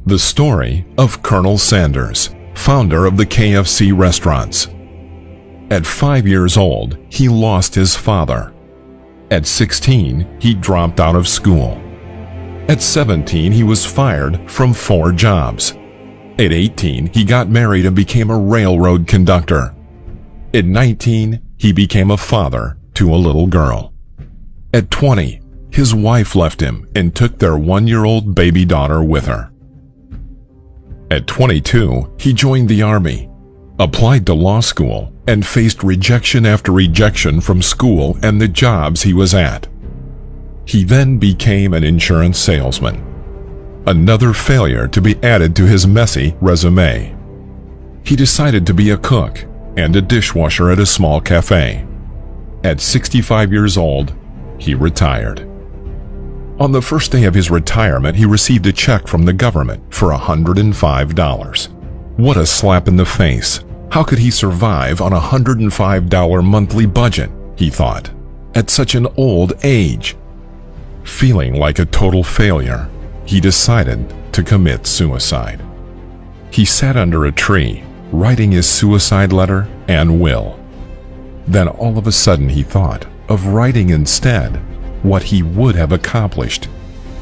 The story of Colonel Sanders, founder of the KFC restaurants. At 5 years old, he lost his father. At 16, he dropped out of school. At 17, he was fired from 4 jobs. At 18, he got married and became a railroad conductor. At 19, he became a father to a little girl. At 20, his wife left him and took their 1-year-old baby daughter with her. At 22, he joined the Army, applied to law school, and faced rejection after rejection from school and the jobs he was at. He then became an insurance salesman. Another failure to be added to his messy resume. He decided to be a cook and a dishwasher at a small cafe. At 65 years old, he retired. On the first day of his retirement, he received a check from the government for $105. What a slap in the face. How could he survive on a $105 monthly budget, he thought, at such an old age? Feeling like a total failure, he decided to commit suicide. He sat under a tree, writing his suicide letter and will. Then all of a sudden he thought of writing instead what he would have accomplished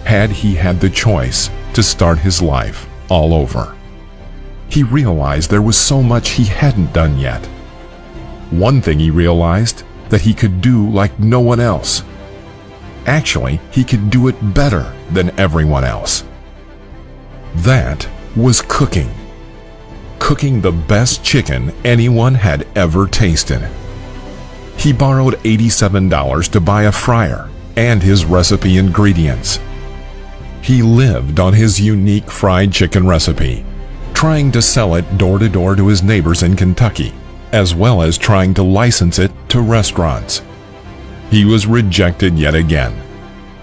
had he had the choice to start his life all over. He realized there was so much he hadn't done yet. One thing he realized, that he could do like no one else. Actually, he could do it better than everyone else. That was cooking. Cooking the best chicken anyone had ever tasted. He borrowed $87 to buy a fryer and his recipe ingredients. He lived on his unique fried chicken recipe, trying to sell it door to door to his neighbors in Kentucky, as well as trying to license it to restaurants. He was rejected yet again,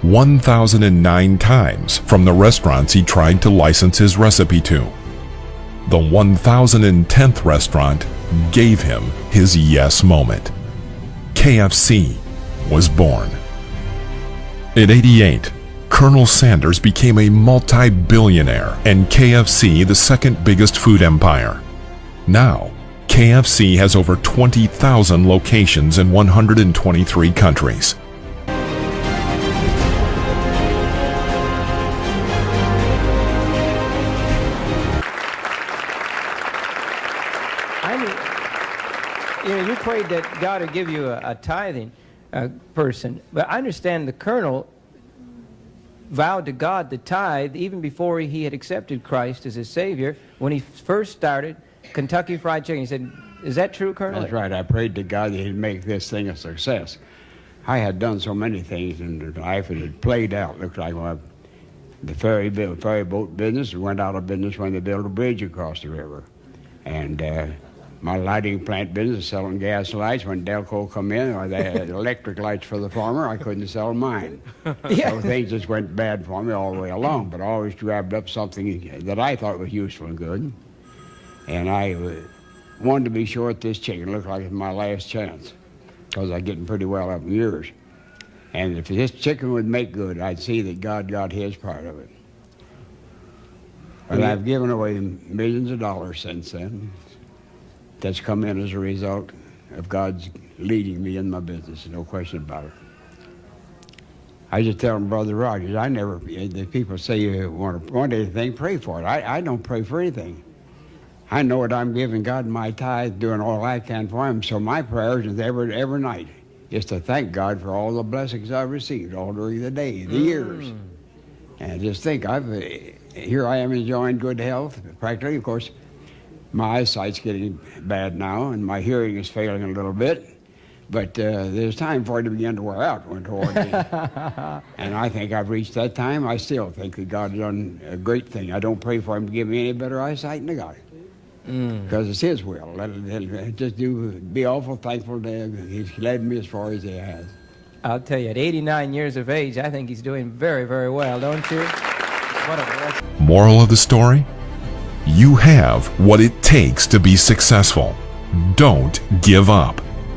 1,009 times from the restaurants he tried to license his recipe to. The 1,010th restaurant gave him his yes moment. KFC was born. At 88, Colonel Sanders became a multi-billionaire and KFC the second biggest food empire. Now, KFC has over 20,000 locations in 123 countries. You prayed that God would give you a tithing person, but I understand the colonel vowed to God the tithe even before he had accepted Christ as his Savior. When he first started Kentucky Fried Chicken, he said, is that true, Colonel? That's right. I prayed to God that he'd make this thing a success. I had done so many things in life, and it had played out. Looked like the ferry boat business went out of business when they built a bridge across the river. And my lighting plant business, selling gas lights, when Delco come in, or they had electric lights for the farmer, I couldn't sell mine. Yeah. So things just went bad for me all the way along, but I always grabbed up something that I thought was useful and good. And I wanted to be sure that this chicken looked like it was my last chance, because I'm getting pretty well up in years. And if this chicken would make good, I'd see that God got his part of it. And I've given away millions of dollars since then. That's come in as a result of God's leading me in my business, no question about it. I just tell them, Brother Rogers, the people say you want anything, pray for it. I don't pray for anything. I know that I'm giving God my tithe, doing all I can for him, so my prayers is every night is to thank God for all the blessings I've received all during the day, the years. And just think, here I am enjoying good health, practically, of course. My eyesight's getting bad now, and my hearing is failing a little bit. But there's time for it to begin to wear out toward me. And I think I've reached that time. I still think that God's done a great thing. I don't pray for him to give me any better eyesight than I got it. Because it's his will. Be awful thankful that he's led me as far as he has. I'll tell you, at 89 years of age, I think he's doing very, very well, don't you? What a blessing. Moral of the story? You have what it takes to be successful. Don't give up.